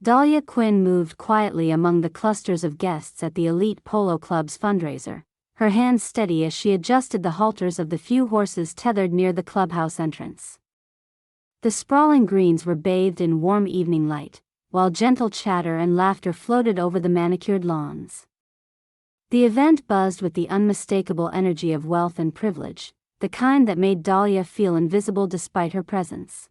Dahlia Quinn moved quietly among the clusters of guests at the elite Polo Club's fundraiser, her hands steady as she adjusted the halters of the few horses tethered near the clubhouse entrance. The sprawling greens were bathed in warm evening light, while gentle chatter and laughter floated over the manicured lawns. The event buzzed with the unmistakable energy of wealth and privilege, the kind that made Dahlia feel invisible despite her presence.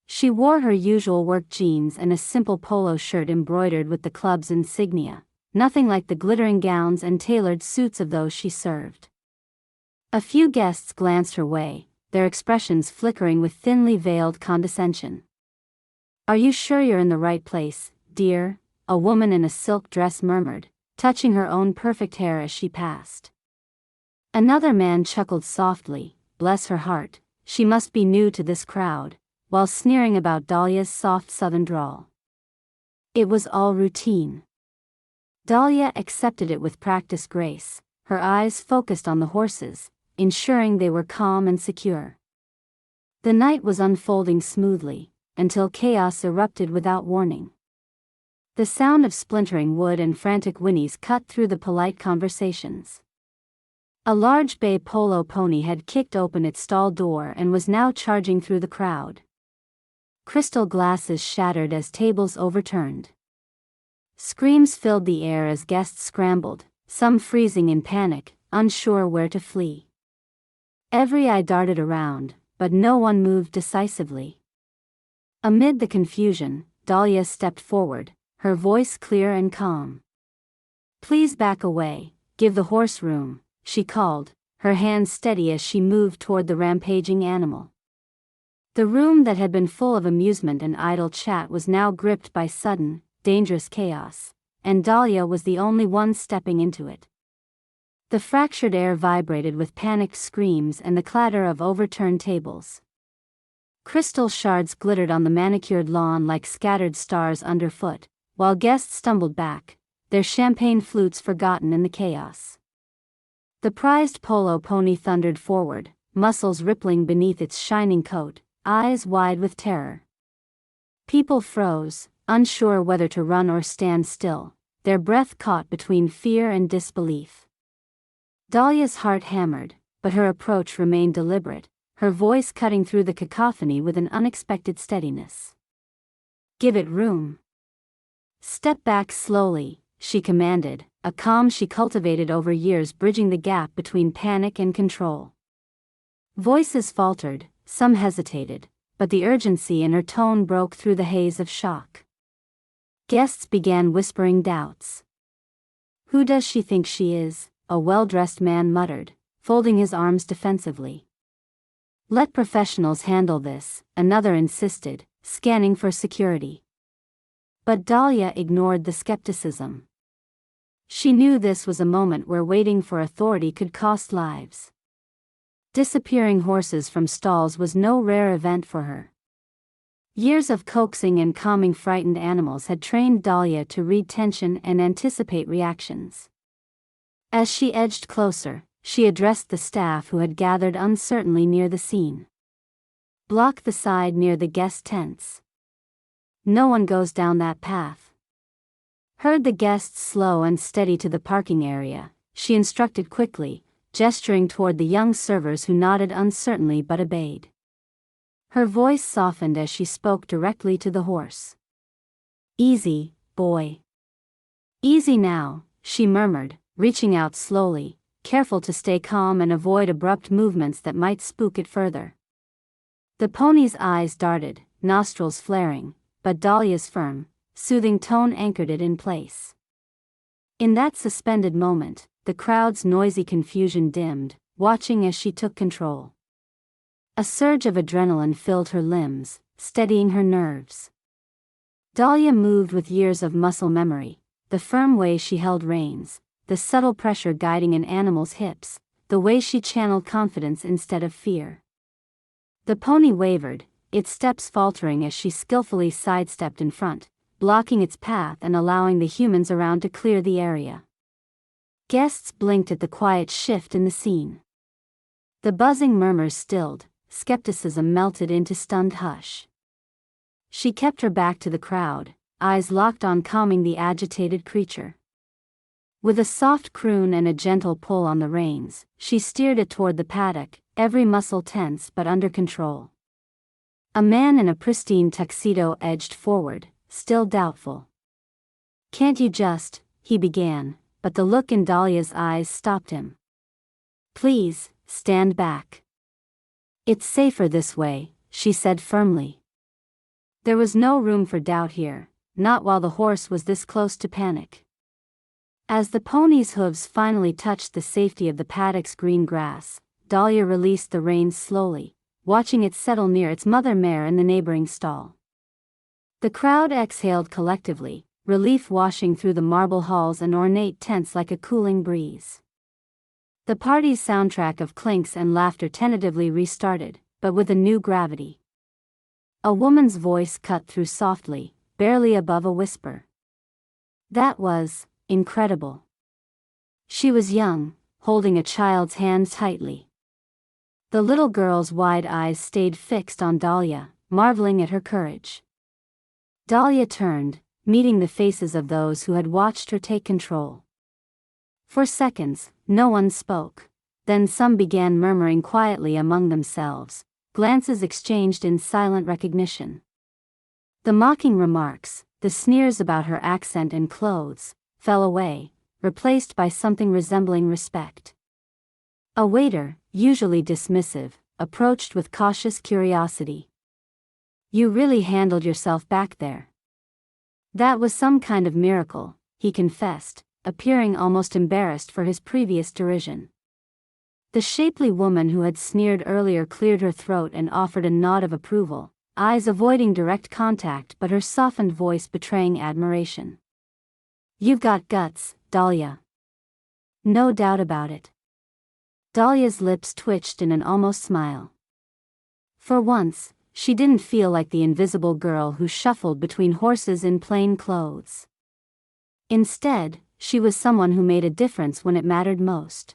She wore her usual work jeans and a simple polo shirt embroidered with the club's insignia, nothing like the glittering gowns and tailored suits of those she served. A few guests glanced her way, their expressions flickering with thinly veiled condescension. "Are you sure you're in the right place, dear?" a woman in a silk dress murmured, touching her own perfect hair as she passed. Another man chuckled softly, "Bless her heart, she must be new to this crowd," while sneering about Dahlia's soft southern drawl. It was all routine. Dahlia accepted it with practiced grace, her eyes focused on the horses, ensuring they were calm and secure. The night was unfolding smoothly, until chaos erupted without warning. The sound of splintering wood and frantic whinnies cut through the polite conversations. A large bay polo pony had kicked open its stall door and was now charging through the crowd. Crystal glasses shattered as tables overturned. Screams filled the air as guests scrambled, some freezing in panic, unsure where to flee. Every eye darted around, but no one moved decisively. Amid the confusion, Dahlia stepped forward, her voice clear and calm. "Please back away, give the horse room," she called, her hands steady as she moved toward the rampaging animal. The room that had been full of amusement and idle chat was now gripped by sudden, dangerous chaos, and Dahlia was the only one stepping into it. The fractured air vibrated with panicked screams and the clatter of overturned tables. Crystal shards glittered on the manicured lawn like scattered stars underfoot, while guests stumbled back, their champagne flutes forgotten in the chaos. The prized polo pony thundered forward, muscles rippling beneath its shining coat, eyes wide with terror. People froze, unsure whether to run or stand still, their breath caught between fear and disbelief. Dahlia's heart hammered, but her approach remained deliberate, her voice cutting through the cacophony with an unexpected steadiness. "Give it room. Step back slowly," she commanded, a calm she cultivated over years bridging the gap between panic and control. Voices faltered, some hesitated, but the urgency in her tone broke through the haze of shock. Guests began whispering doubts. "Who does she think she is?" a well-dressed man muttered, folding his arms defensively. "Let professionals handle this," another insisted, scanning for security. But Dahlia ignored the skepticism. She knew this was a moment where waiting for authority could cost lives. Disappearing horses from stalls was no rare event for her. Years of coaxing and calming frightened animals had trained Dahlia to read tension and anticipate reactions. As she edged closer, she addressed the staff who had gathered uncertainly near the scene. "Block the side near the guest tents. No one goes down that path." Heard the guests slow and steady to the parking area, she instructed quickly, gesturing toward the young servers who nodded uncertainly but obeyed. Her voice softened as she spoke directly to the horse. "Easy, boy. Easy now," she murmured, reaching out slowly, careful to stay calm and avoid abrupt movements that might spook it further. The pony's eyes darted, nostrils flaring, but Dahlia's firm, soothing tone anchored it in place. In that suspended moment, the crowd's noisy confusion dimmed, watching as she took control. A surge of adrenaline filled her limbs, steadying her nerves. Dahlia moved with years of muscle memory, the firm way she held reins, the subtle pressure guiding an animal's hips, the way she channeled confidence instead of fear. The pony wavered, its steps faltering as she skillfully sidestepped in front, blocking its path and allowing the humans around to clear the area. Guests blinked at the quiet shift in the scene. The buzzing murmurs stilled, skepticism melted into stunned hush. She kept her back to the crowd, eyes locked on calming the agitated creature. With a soft croon and a gentle pull on the reins, she steered it toward the paddock, every muscle tense but under control. A man in a pristine tuxedo edged forward, still doubtful. "Can't you just," he began, but the look in Dahlia's eyes stopped him. "Please, stand back. It's safer this way," she said firmly. There was no room for doubt here, not while the horse was this close to panic. As the pony's hooves finally touched the safety of the paddock's green grass, Dahlia released the reins slowly, watching it settle near its mother mare in the neighboring stall. The crowd exhaled collectively, relief washing through the marble halls and ornate tents like a cooling breeze. The party's soundtrack of clinks and laughter tentatively restarted, but with a new gravity. A woman's voice cut through softly, barely above a whisper. That was incredible. She was young, holding a child's hand tightly. The little girl's wide eyes stayed fixed on Dahlia, marveling at her courage. Dahlia turned, meeting the faces of those who had watched her take control. For seconds, no one spoke, then some began murmuring quietly among themselves, glances exchanged in silent recognition. The mocking remarks, the sneers about her accent and clothes, fell away, replaced by something resembling respect. A waiter, usually dismissive, approached with cautious curiosity. "You really handled yourself back there." That was some kind of miracle, he confessed, appearing almost embarrassed for his previous derision. The shapely woman who had sneered earlier cleared her throat and offered a nod of approval, eyes avoiding direct contact but her softened voice betraying admiration. "You've got guts, Dahlia." "No doubt about it." Dahlia's lips twitched in an almost smile. For once, she didn't feel like the invisible girl who shuffled between horses in plain clothes. Instead, she was someone who made a difference when it mattered most.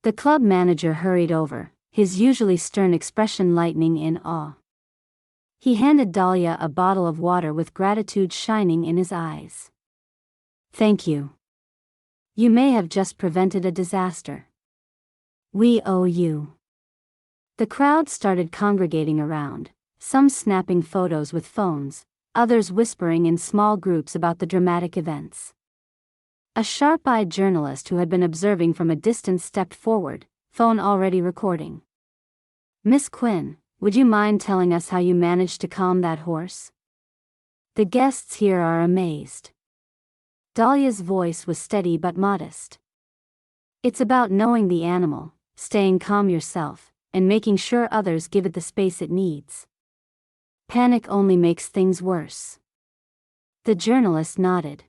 The club manager hurried over, his usually stern expression lightening in awe. He handed Dahlia a bottle of water with gratitude shining in his eyes. "Thank you. You may have just prevented a disaster. We owe you." The crowd started congregating around, some snapping photos with phones, others whispering in small groups about the dramatic events. A sharp-eyed journalist who had been observing from a distance stepped forward, phone already recording. "Miss Quinn, would you mind telling us how you managed to calm that horse? The guests here are amazed." Dahlia's voice was steady but modest. "It's about knowing the animal, staying calm yourself, and making sure others give it the space it needs. Panic only makes things worse." The journalist nodded.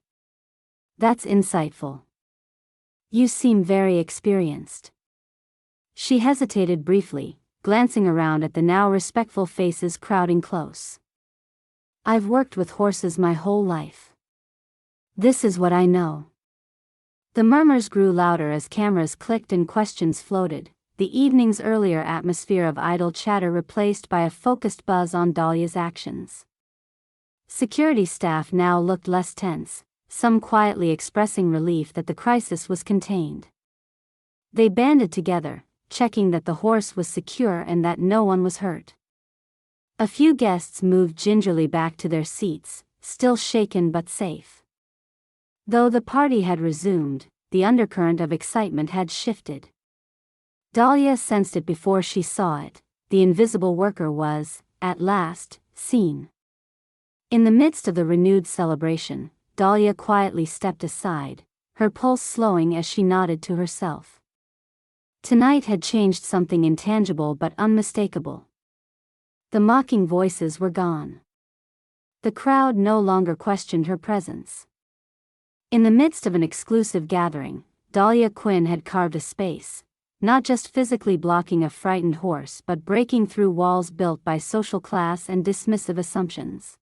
"That's insightful. You seem very experienced." She hesitated briefly, glancing around at the now respectful faces crowding close. "I've worked with horses my whole life. This is what I know." The murmurs grew louder as cameras clicked and questions floated, the evening's earlier atmosphere of idle chatter replaced by a focused buzz on Dahlia's actions. Security staff now looked less tense, some quietly expressing relief that the crisis was contained. They banded together, checking that the horse was secure and that no one was hurt. A few guests moved gingerly back to their seats, still shaken but safe. Though the party had resumed, the undercurrent of excitement had shifted. Dahlia sensed it before she saw it. The invisible worker was, at last, seen. In the midst of the renewed celebration, Dahlia quietly stepped aside, her pulse slowing as she nodded to herself. Tonight had changed something intangible but unmistakable. The mocking voices were gone. The crowd no longer questioned her presence. In the midst of an exclusive gathering, Dahlia Quinn had carved a space, not just physically blocking a frightened horse but breaking through walls built by social class and dismissive assumptions.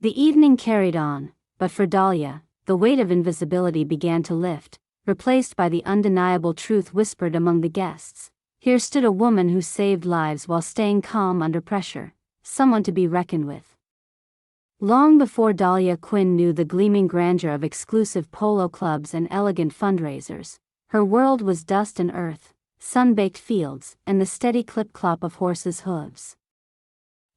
The evening carried on, but for Dahlia, the weight of invisibility began to lift, replaced by the undeniable truth whispered among the guests. Here stood a woman who saved lives while staying calm under pressure, someone to be reckoned with. Long before Dahlia Quinn knew the gleaming grandeur of exclusive polo clubs and elegant fundraisers, her world was dust and earth, sun-baked fields, and the steady clip-clop of horses' hooves.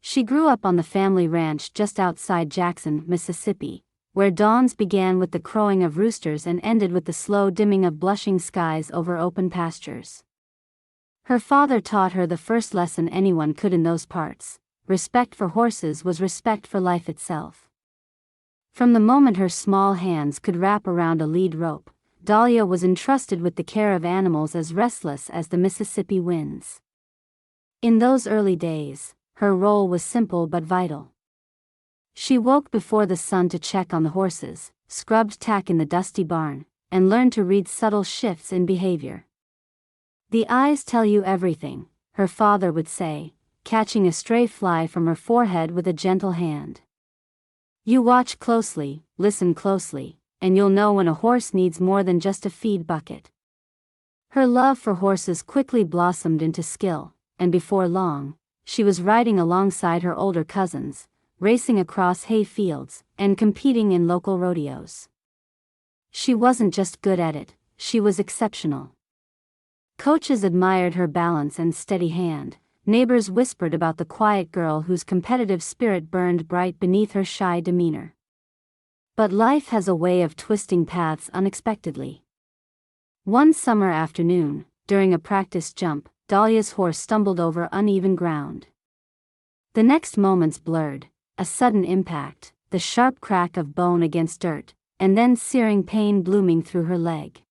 She grew up on the family ranch just outside Jackson, Mississippi, where dawns began with the crowing of roosters and ended with the slow dimming of blushing skies over open pastures. Her father taught her the first lesson anyone could in those parts: respect for horses was respect for life itself. From the moment her small hands could wrap around a lead rope, Dahlia was entrusted with the care of animals as restless as the Mississippi winds. In those early days, her role was simple but vital. She woke before the sun to check on the horses, scrubbed tack in the dusty barn, and learned to read subtle shifts in behavior. "The eyes tell you everything," her father would say, catching a stray fly from her forehead with a gentle hand. "You watch closely, listen closely, and you'll know when a horse needs more than just a feed bucket." Her love for horses quickly blossomed into skill, and before long, she was riding alongside her older cousins, racing across hay fields, and competing in local rodeos. She wasn't just good at it, she was exceptional. Coaches admired her balance and steady hand, neighbors whispered about the quiet girl whose competitive spirit burned bright beneath her shy demeanor. But life has a way of twisting paths unexpectedly. One summer afternoon, during a practice jump, Dahlia's horse stumbled over uneven ground. The next moments blurred: a sudden impact, the sharp crack of bone against dirt, and then searing pain blooming through her leg.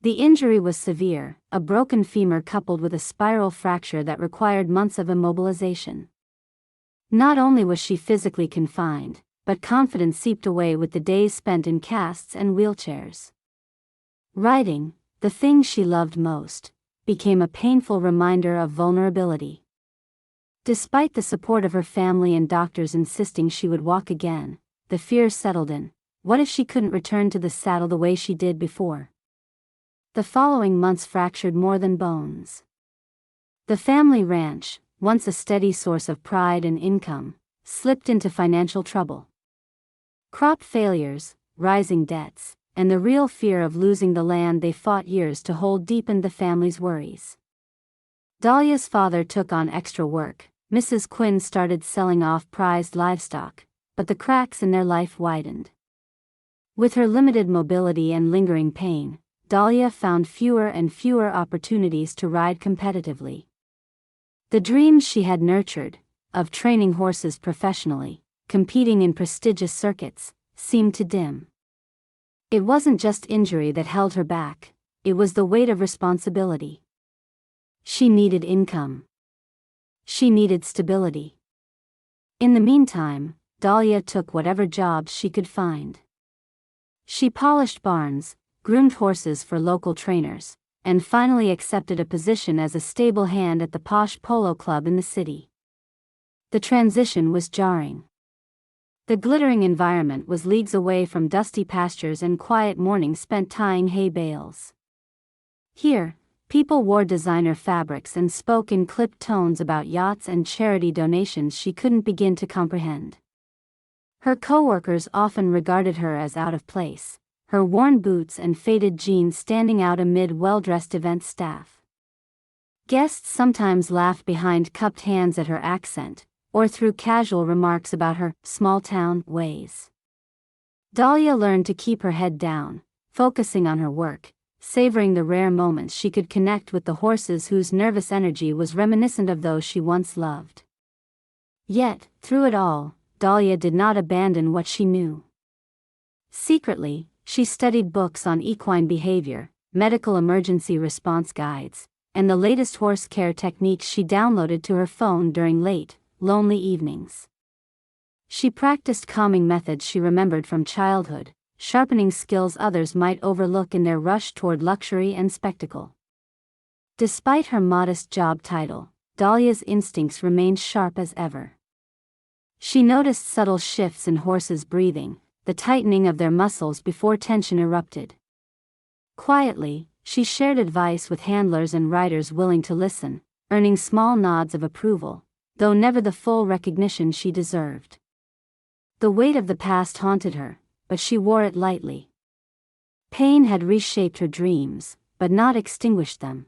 The injury was severe, a broken femur coupled with a spiral fracture that required months of immobilization. Not only was she physically confined, but confidence seeped away with the days spent in casts and wheelchairs. Riding, the thing she loved most, became a painful reminder of vulnerability. Despite the support of her family and doctors insisting she would walk again, the fear settled in: what if she couldn't return to the saddle the way she did before? The following months fractured more than bones. The family ranch, once a steady source of pride and income, slipped into financial trouble. Crop failures, rising debts, and the real fear of losing the land they fought years to hold deepened the family's worries. Dahlia's father took on extra work. Mrs. Quinn started selling off prized livestock, but the cracks in their life widened. With her limited mobility and lingering pain, Dahlia found fewer and fewer opportunities to ride competitively. The dreams she had nurtured, of training horses professionally, competing in prestigious circuits, seemed to dim. It wasn't just injury that held her back, it was the weight of responsibility. She needed income. She needed stability. In the meantime, Dahlia took whatever jobs she could find. She polished barns, groomed horses for local trainers, and finally accepted a position as a stable hand at the posh polo club in the city. The transition was jarring. The glittering environment was leagues away from dusty pastures and quiet mornings spent tying hay bales. Here, people wore designer fabrics and spoke in clipped tones about yachts and charity donations she couldn't begin to comprehend. Her coworkers often regarded her as out of place, her worn boots and faded jeans standing out amid well-dressed event staff. Guests sometimes laughed behind cupped hands at her accent, or threw casual remarks about her small-town ways. Dahlia learned to keep her head down, focusing on her work, savoring the rare moments she could connect with the horses whose nervous energy was reminiscent of those she once loved. Yet, through it all, Dahlia did not abandon what she knew. Secretly, she studied books on equine behavior, medical emergency response guides, and the latest horse care techniques she downloaded to her phone during late, lonely evenings. She practiced calming methods she remembered from childhood, sharpening skills others might overlook in their rush toward luxury and spectacle. Despite her modest job title, Dahlia's instincts remained sharp as ever. She noticed subtle shifts in horses' breathing, the tightening of their muscles before tension erupted. Quietly, she shared advice with handlers and riders willing to listen, earning small nods of approval, though never the full recognition she deserved. The weight of the past haunted her, but she wore it lightly. Pain had reshaped her dreams, but not extinguished them.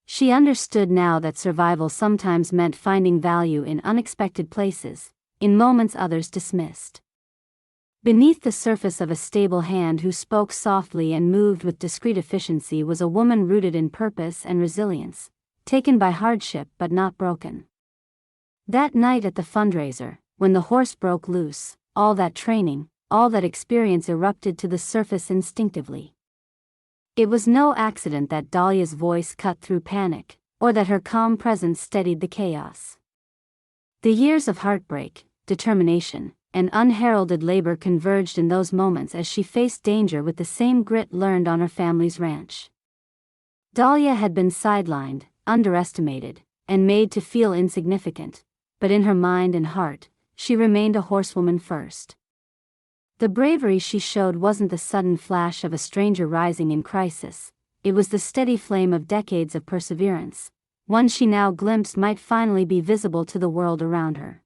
She understood now that survival sometimes meant finding value in unexpected places, in moments others dismissed. Beneath the surface of a stable hand who spoke softly and moved with discreet efficiency was a woman rooted in purpose and resilience, taken by hardship but not broken. That night at the fundraiser, when the horse broke loose, all that training, all that experience erupted to the surface instinctively. It was no accident that Dahlia's voice cut through panic, or that her calm presence steadied the chaos. The years of heartbreak, determination, and unheralded labor converged in those moments as she faced danger with the same grit learned on her family's ranch. Dahlia had been sidelined, underestimated, and made to feel insignificant, but in her mind and heart, she remained a horsewoman first. The bravery she showed wasn't the sudden flash of a stranger rising in crisis, it was the steady flame of decades of perseverance, one she now glimpsed might finally be visible to the world around her.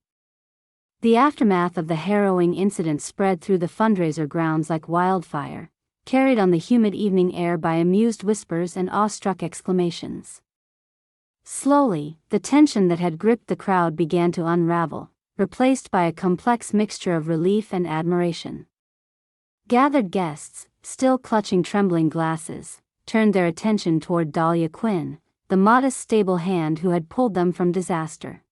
The aftermath of the harrowing incident spread through the fundraiser grounds like wildfire, carried on the humid evening air by amused whispers and awestruck exclamations. Slowly, the tension that had gripped the crowd began to unravel, replaced by a complex mixture of relief and admiration. Gathered guests, still clutching trembling glasses, turned their attention toward Dahlia Quinn, the modest stable hand who had pulled them from disaster.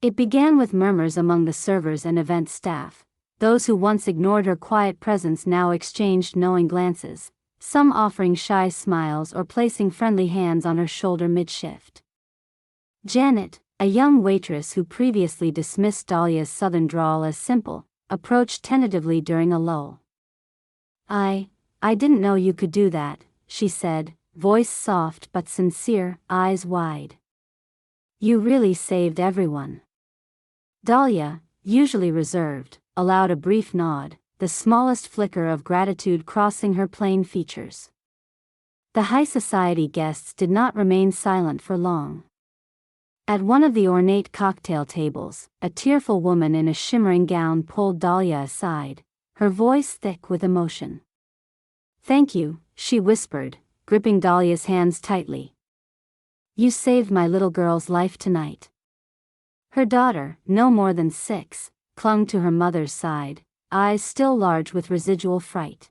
It began with murmurs among the servers and event staff. Those who once ignored her quiet presence now exchanged knowing glances, some offering shy smiles or placing friendly hands on her shoulder mid-shift. Janet, a young waitress who previously dismissed Dahlia's southern drawl as simple, approached tentatively during a lull. I didn't know you could do that," she said, voice soft but sincere, eyes wide. "You really saved everyone." Dahlia, usually reserved, allowed a brief nod, the smallest flicker of gratitude crossing her plain features. The high society guests did not remain silent for long. At one of the ornate cocktail tables, a tearful woman in a shimmering gown pulled Dahlia aside, her voice thick with emotion. "Thank you," she whispered, gripping Dahlia's hands tightly. "You saved my little girl's life tonight." Her daughter, no more than 6, clung to her mother's side, eyes still large with residual fright.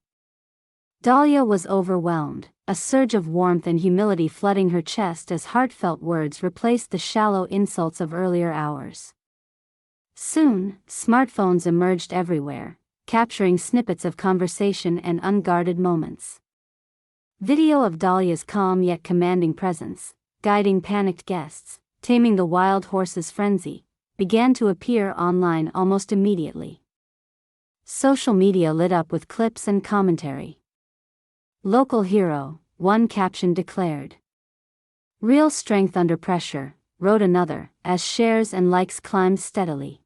Dahlia was overwhelmed, a surge of warmth and humility flooding her chest as heartfelt words replaced the shallow insults of earlier hours. Soon, smartphones emerged everywhere, capturing snippets of conversation and unguarded moments. Video of Dahlia's calm yet commanding presence, guiding panicked guests, taming the wild horse's frenzy, began to appear online almost immediately. Social media lit up with clips and commentary. "Local hero," one caption declared. "Real strength under pressure," wrote another, as shares and likes climbed steadily.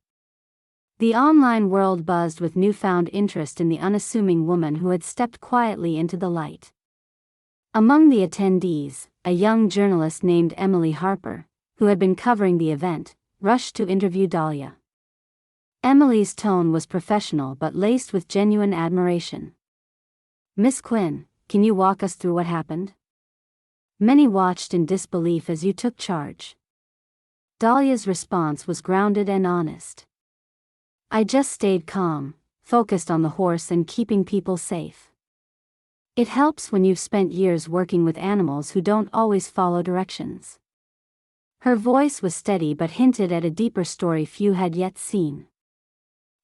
The online world buzzed with newfound interest in the unassuming woman who had stepped quietly into the light. Among the attendees, a young journalist named Emily Harper, who had been covering the event, rushed to interview Dahlia. Emily's tone was professional but laced with genuine admiration. "Miss Quinn, can you walk us through what happened?" Many watched in disbelief as you took charge. Dahlia's response was grounded and honest. "I just stayed calm, focused on the horse and keeping people safe. It helps when you've spent years working with animals who don't always follow directions." Her voice was steady but hinted at a deeper story few had yet seen.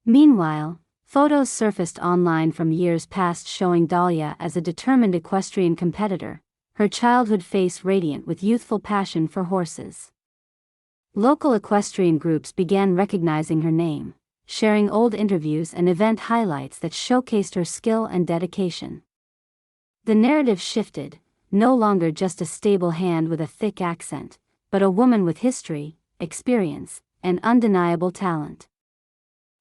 Meanwhile, photos surfaced online from years past showing Dahlia as a determined equestrian competitor, her childhood face radiant with youthful passion for horses. Local equestrian groups began recognizing her name, sharing old interviews and event highlights that showcased her skill and dedication. The narrative shifted, no longer just a stable hand with a thick accent, but a woman with history, experience, and undeniable talent.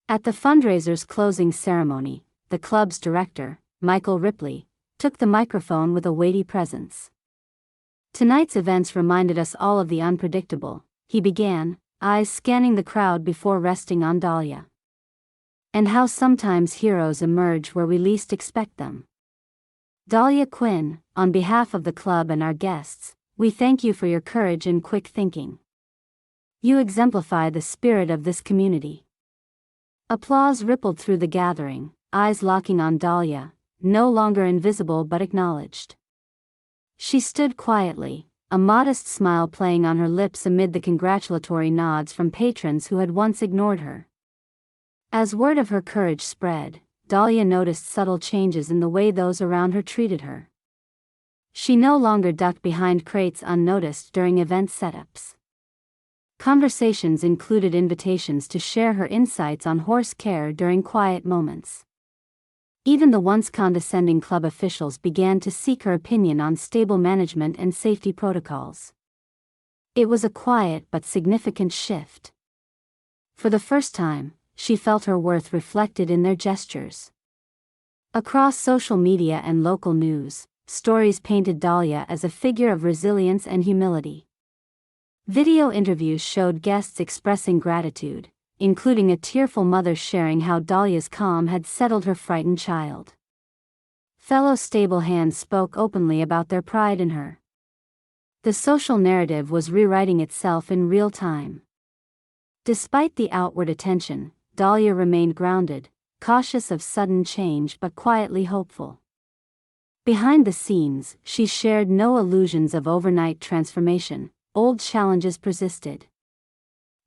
At the fundraiser's closing ceremony, the club's director, Michael Ripley, took the microphone with a weighty presence. "Tonight's events reminded us all of the unpredictable," he began, eyes scanning the crowd before resting on Dahlia. And how sometimes heroes emerge where we least expect them. Dahlia Quinn, on behalf of the club and our guests, we thank you for your courage and quick thinking. You exemplify the spirit of this community. Applause rippled through the gathering, eyes locking on Dahlia, no longer invisible but acknowledged. She stood quietly, a modest smile playing on her lips amid the congratulatory nods from patrons who had once ignored her. As word of her courage spread, Dahlia noticed subtle changes in the way those around her treated her. She no longer ducked behind crates unnoticed during event setups. Conversations included invitations to share her insights on horse care during quiet moments. Even the once condescending club officials began to seek her opinion on stable management and safety protocols. It was a quiet but significant shift. For the first time, she felt her worth reflected in their gestures. Across social media and local news, stories painted Dahlia as a figure of resilience and humility. Video interviews showed guests expressing gratitude, including a tearful mother sharing how Dahlia's calm had settled her frightened child. Fellow stable hands spoke openly about their pride in her. The social narrative was rewriting itself in real time. Despite the outward attention, Dahlia remained grounded, cautious of sudden change but quietly hopeful. Behind the scenes, she shared no illusions of overnight transformation. Old challenges persisted.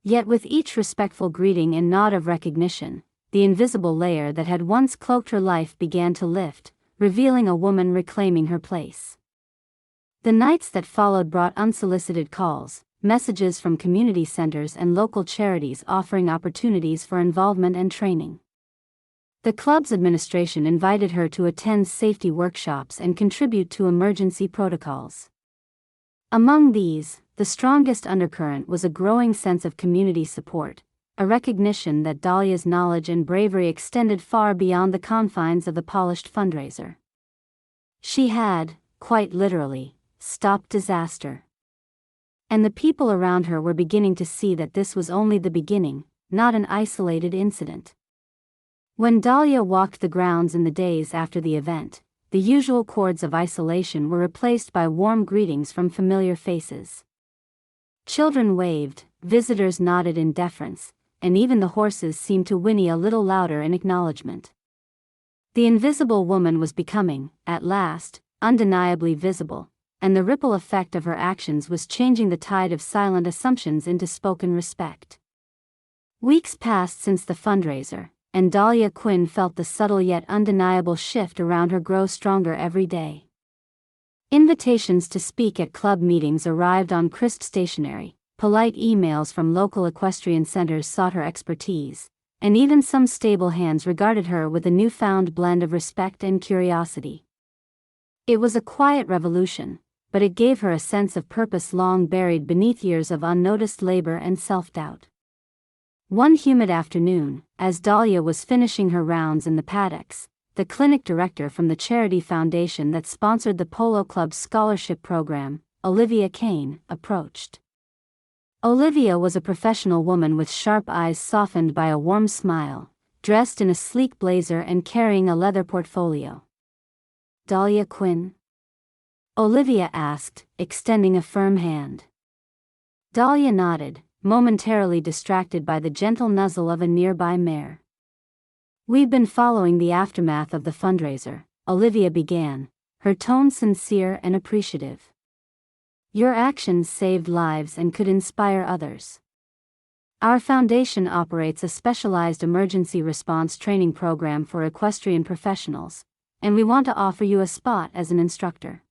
Yet with each respectful greeting and nod of recognition, the invisible layer that had once cloaked her life began to lift, revealing a woman reclaiming her place. The nights that followed brought unsolicited calls, messages from community centers and local charities offering opportunities for involvement and training. The club's administration invited her to attend safety workshops and contribute to emergency protocols. Among these, the strongest undercurrent was a growing sense of community support, a recognition that Dahlia's knowledge and bravery extended far beyond the confines of the polished fundraiser. She had, quite literally, stopped disaster. And the people around her were beginning to see that this was only the beginning, not an isolated incident. When Dahlia walked the grounds in the days after the event, the usual chords of isolation were replaced by warm greetings from familiar faces. Children waved, visitors nodded in deference, and even the horses seemed to whinny a little louder in acknowledgement. The invisible woman was becoming, at last, undeniably visible, and the ripple effect of her actions was changing the tide of silent assumptions into spoken respect. Weeks passed since the fundraiser, and Dahlia Quinn felt the subtle yet undeniable shift around her grow stronger every day. Invitations to speak at club meetings arrived on crisp stationery, polite emails from local equestrian centers sought her expertise, and even some stable hands regarded her with a newfound blend of respect and curiosity. It was a quiet revolution, but it gave her a sense of purpose long buried beneath years of unnoticed labor and self-doubt. One humid afternoon, as Dahlia was finishing her rounds in the paddocks, the clinic director from the charity foundation that sponsored the Polo Club's scholarship program, Olivia Kane, approached. Olivia was a professional woman with sharp eyes softened by a warm smile, dressed in a sleek blazer and carrying a leather portfolio. "Dahlia Quinn?" Olivia asked, extending a firm hand. Dahlia nodded, momentarily distracted by the gentle nuzzle of a nearby mare. "We've been following the aftermath of the fundraiser," Olivia began, her tone sincere and appreciative. "Your actions saved lives and could inspire others. Our foundation operates a specialized emergency response training program for equestrian professionals, and we want to offer you a spot as an instructor."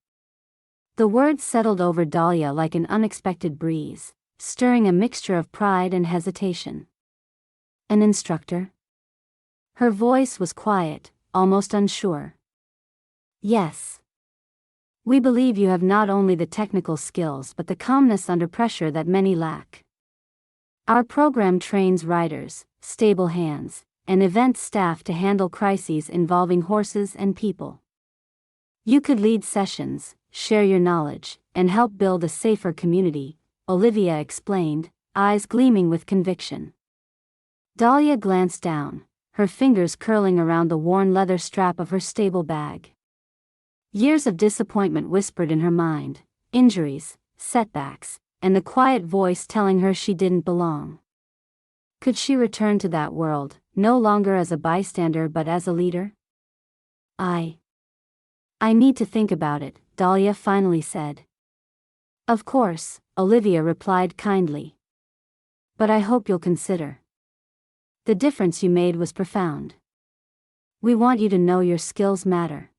The words settled over Dahlia like an unexpected breeze, stirring a mixture of pride and hesitation. "An instructor?" Her voice was quiet, almost unsure. "Yes. We believe you have not only the technical skills but the calmness under pressure that many lack. Our program trains riders, stable hands, and event staff to handle crises involving horses and people. You could lead sessions, share your knowledge, and help build a safer community," Olivia explained, eyes gleaming with conviction. Dahlia glanced down, her fingers curling around the worn leather strap of her stable bag. Years of disappointment whispered in her mind, injuries, setbacks, and the quiet voice telling her she didn't belong. Could she return to that world, no longer as a bystander but as a leader? I need to think about it, Dahlia finally said. Of course, Olivia replied kindly. But I hope you'll consider. The difference you made was profound. We want you to know your skills matter.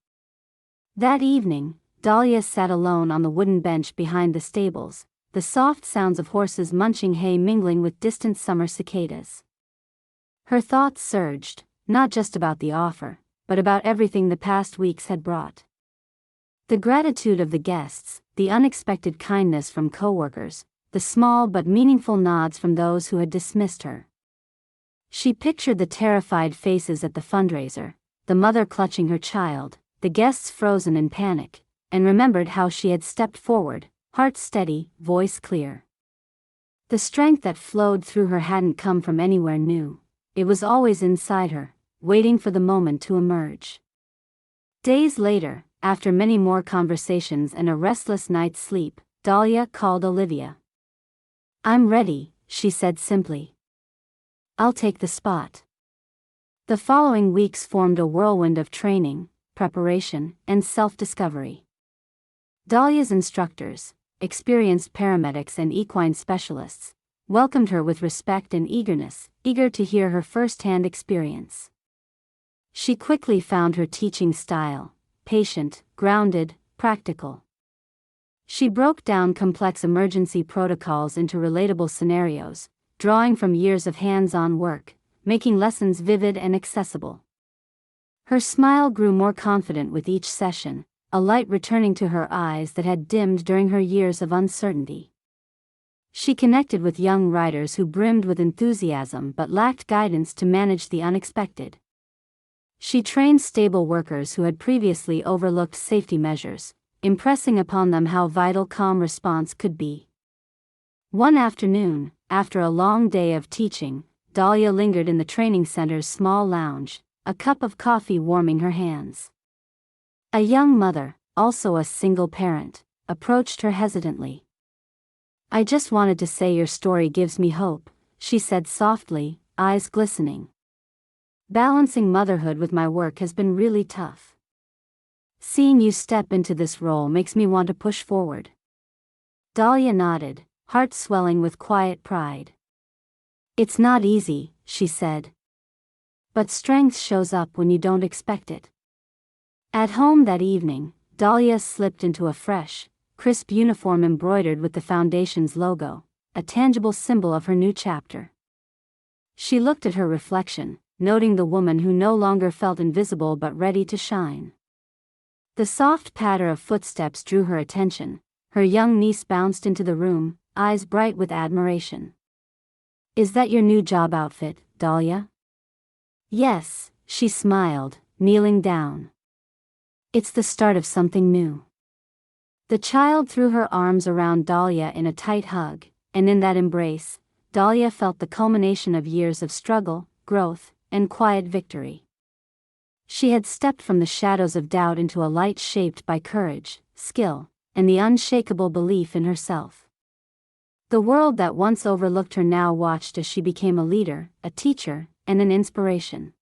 That evening, Dahlia sat alone on the wooden bench behind the stables, the soft sounds of horses munching hay mingling with distant summer cicadas. Her thoughts surged, not just about the offer, but about everything the past weeks had brought. The gratitude of the guests, the unexpected kindness from coworkers, the small but meaningful nods from those who had dismissed her. She pictured the terrified faces at the fundraiser, the mother clutching her child, the guests frozen in panic, and remembered how she had stepped forward, heart steady, voice clear. The strength that flowed through her hadn't come from anywhere new. It was always inside her, waiting for the moment to emerge. Days later, after many more conversations and a restless night's sleep, Dahlia called Olivia. I'm ready, she said simply. I'll take the spot. The following weeks formed a whirlwind of training, preparation, and self-discovery. Dahlia's instructors, experienced paramedics and equine specialists, welcomed her with respect and eagerness, eager to hear her first-hand experience. She quickly found her teaching style, patient, grounded, practical. She broke down complex emergency protocols into relatable scenarios, drawing from years of hands-on work, making lessons vivid and accessible. Her smile grew more confident with each session, a light returning to her eyes that had dimmed during her years of uncertainty. She connected with young riders who brimmed with enthusiasm but lacked guidance to manage the unexpected. She trained stable workers who had previously overlooked safety measures, impressing upon them how vital calm response could be. One afternoon, after a long day of teaching, Dahlia lingered in the training center's small lounge, a cup of coffee warming her hands. A young mother, also a single parent, approached her hesitantly. I just wanted to say your story gives me hope, she said softly, eyes glistening. Balancing motherhood with my work has been really tough. Seeing you step into this role makes me want to push forward. Dahlia nodded, heart swelling with quiet pride. It's not easy, she said. But strength shows up when you don't expect it. At home that evening, Dahlia slipped into a fresh, crisp uniform embroidered with the foundation's logo, a tangible symbol of her new chapter. She looked at her reflection, noting the woman who no longer felt invisible but ready to shine. The soft patter of footsteps drew her attention. Her young niece bounced into the room, eyes bright with admiration. Is that your new job outfit, Dahlia? Yes, she smiled, kneeling down. It's the start of something new. The child threw her arms around Dahlia in a tight hug, and in that embrace, Dahlia felt the culmination of years of struggle, growth, and quiet victory. She had stepped from the shadows of doubt into a light shaped by courage, skill, and the unshakable belief in herself. The world that once overlooked her now watched as she became a leader, a teacher, and an inspiration.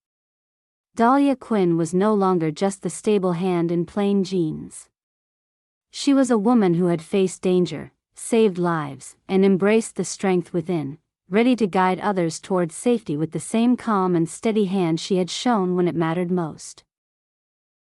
Dahlia Quinn was no longer just the stable hand in plain jeans. She was a woman who had faced danger, saved lives, and embraced the strength within, ready to guide others towards safety with the same calm and steady hand she had shown when it mattered most.